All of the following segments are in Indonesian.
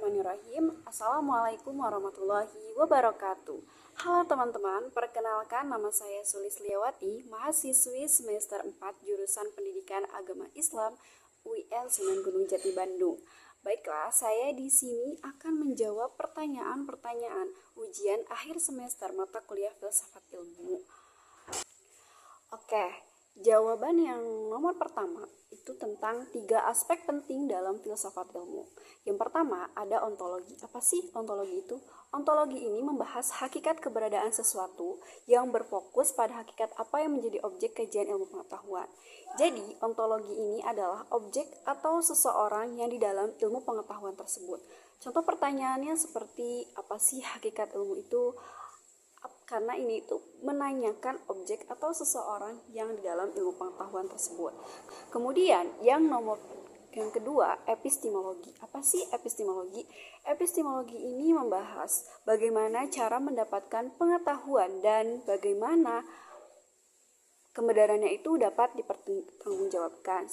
Bismillahirrahmanirrahim. Assalamualaikum warahmatullahi wabarakatuh. Halo teman-teman, perkenalkan nama saya Sulis Liawati, mahasiswi semester 4 jurusan Pendidikan Agama Islam UIN Sunan Gunung Jati Bandung. Baiklah, saya di sini akan menjawab pertanyaan-pertanyaan ujian akhir semester mata kuliah Filsafat Ilmu. Oke, jawaban yang nomor pertama itu tentang 3 aspek penting dalam filsafat ilmu. Yang pertama ada ontologi. Apa sih ontologi itu? Ontologi ini membahas hakikat keberadaan sesuatu yang berfokus pada hakikat apa yang menjadi objek kajian ilmu pengetahuan. Jadi, ontologi ini adalah objek atau seseorang yang di dalam ilmu pengetahuan tersebut. Contoh pertanyaannya seperti apa sih hakikat ilmu itu? Karena ini itu menanyakan objek atau seseorang yang di dalam ilmu pengetahuan tersebut. Kemudian yang kedua, epistemologi. Apa sih epistemologi? Epistemologi ini membahas bagaimana cara mendapatkan pengetahuan dan bagaimana kebenarannya itu dapat dipertanggungjawabkan.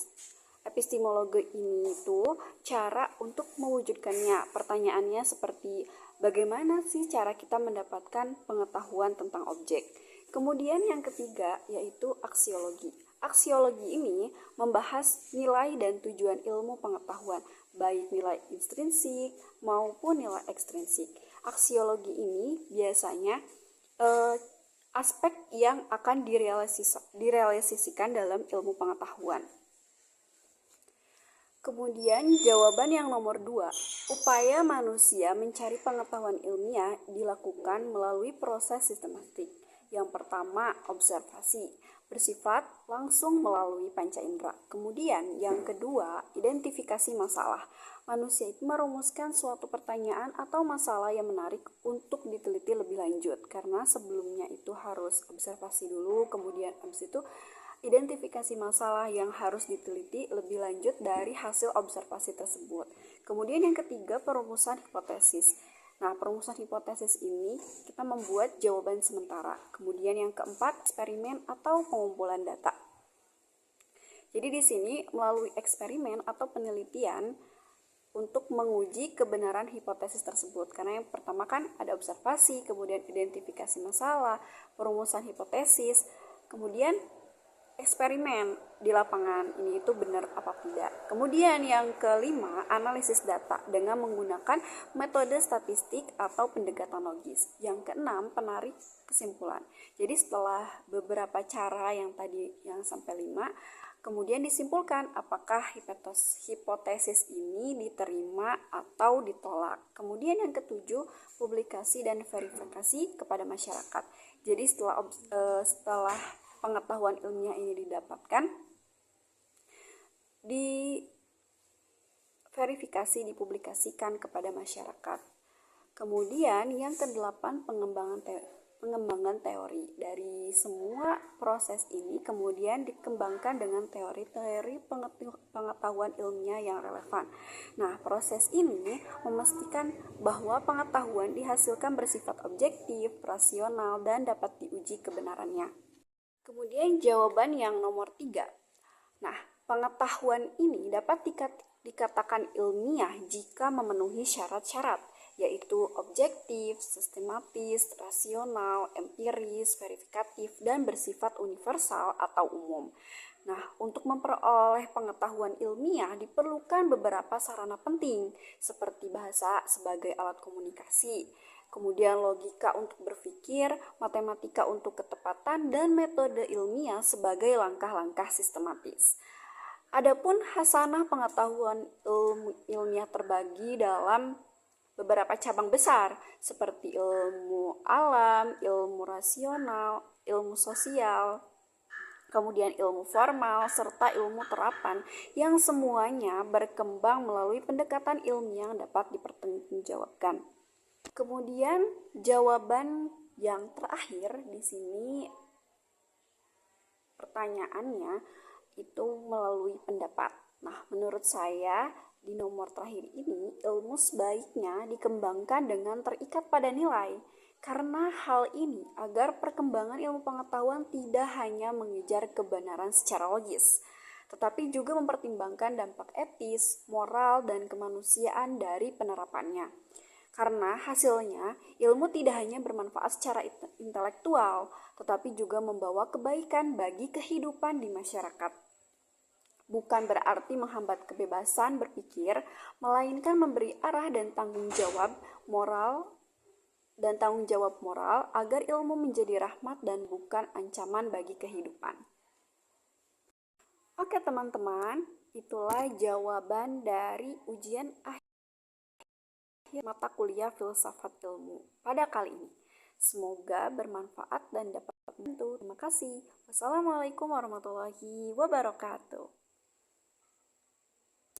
Epistemologi ini itu cara untuk mewujudkannya. Pertanyaannya seperti bagaimana sih cara kita mendapatkan pengetahuan tentang objek? Kemudian yang ketiga yaitu aksiologi. Aksiologi ini membahas nilai dan tujuan ilmu pengetahuan, baik nilai intrinsik maupun nilai ekstrinsik. Aksiologi ini biasanya aspek yang akan direalisasikan dalam ilmu pengetahuan. Kemudian jawaban yang nomor 2, upaya manusia mencari pengetahuan ilmiah dilakukan melalui proses sistematik. Yang pertama, observasi, bersifat langsung melalui panca indera. Kemudian yang kedua, identifikasi masalah. Manusia itu merumuskan suatu pertanyaan atau masalah yang menarik untuk diteliti lebih lanjut. Karena sebelumnya itu harus observasi dulu, kemudian habis itu identifikasi masalah yang harus diteliti lebih lanjut dari hasil observasi tersebut. Kemudian yang ketiga, perumusan hipotesis. Nah, perumusan hipotesis ini kita membuat jawaban sementara. Kemudian yang keempat, eksperimen atau pengumpulan data. Jadi di sini melalui eksperimen atau penelitian untuk menguji kebenaran hipotesis tersebut. Karena yang pertama kan ada observasi, kemudian identifikasi masalah, perumusan hipotesis, kemudian eksperimen di lapangan ini itu benar apa tidak. Kemudian yang kelima, analisis data dengan menggunakan metode statistik atau pendekatan logis. Yang keenam, penarik kesimpulan. Jadi setelah beberapa cara yang tadi yang sampai 5, kemudian disimpulkan apakah hipotesis ini diterima atau ditolak. Kemudian yang ketujuh, publikasi dan verifikasi kepada masyarakat. Jadi setelah pengetahuan ilmiah ini didapatkan, diverifikasi, dipublikasikan kepada masyarakat. Kemudian yang ke-8, pengembangan teori. Dari semua proses ini kemudian dikembangkan dengan teori-teori pengetahuan ilmiah yang relevan. Nah, proses ini memastikan bahwa pengetahuan dihasilkan bersifat objektif, rasional, dan dapat diuji kebenarannya. Kemudian jawaban yang nomor 3. Nah, pengetahuan ini dapat dikatakan ilmiah jika memenuhi syarat-syarat, yaitu objektif, sistematis, rasional, empiris, verifikatif, dan bersifat universal atau umum. Nah, untuk memperoleh pengetahuan ilmiah diperlukan beberapa sarana penting, seperti bahasa sebagai alat komunikasi, kemudian logika untuk berpikir, matematika untuk ketepatan, dan metode ilmiah sebagai langkah-langkah sistematis. Adapun hasanah pengetahuan ilmiah terbagi dalam beberapa cabang besar, seperti ilmu alam, ilmu rasional, ilmu sosial, kemudian ilmu formal, serta ilmu terapan, yang semuanya berkembang melalui pendekatan ilmiah yang dapat dipertanggungjawabkan. Kemudian jawaban yang terakhir di sini pertanyaannya itu melalui pendapat. Nah, menurut saya di nomor terakhir ini ilmu sebaiknya dikembangkan dengan terikat pada nilai. Karena hal ini agar perkembangan ilmu pengetahuan tidak hanya mengejar kebenaran secara logis, tetapi juga mempertimbangkan dampak etis, moral, dan kemanusiaan dari penerapannya. Karena hasilnya, ilmu tidak hanya bermanfaat secara intelektual, tetapi juga membawa kebaikan bagi kehidupan di masyarakat. Bukan berarti menghambat kebebasan berpikir, melainkan memberi arah dan tanggung jawab moral agar ilmu menjadi rahmat dan bukan ancaman bagi kehidupan. Oke teman-teman, itulah jawaban dari ujian akhir mata kuliah filsafat ilmu pada kali ini. Semoga bermanfaat dan dapat membantu. Terima kasih. Wassalamualaikum warahmatullahi wabarakatuh.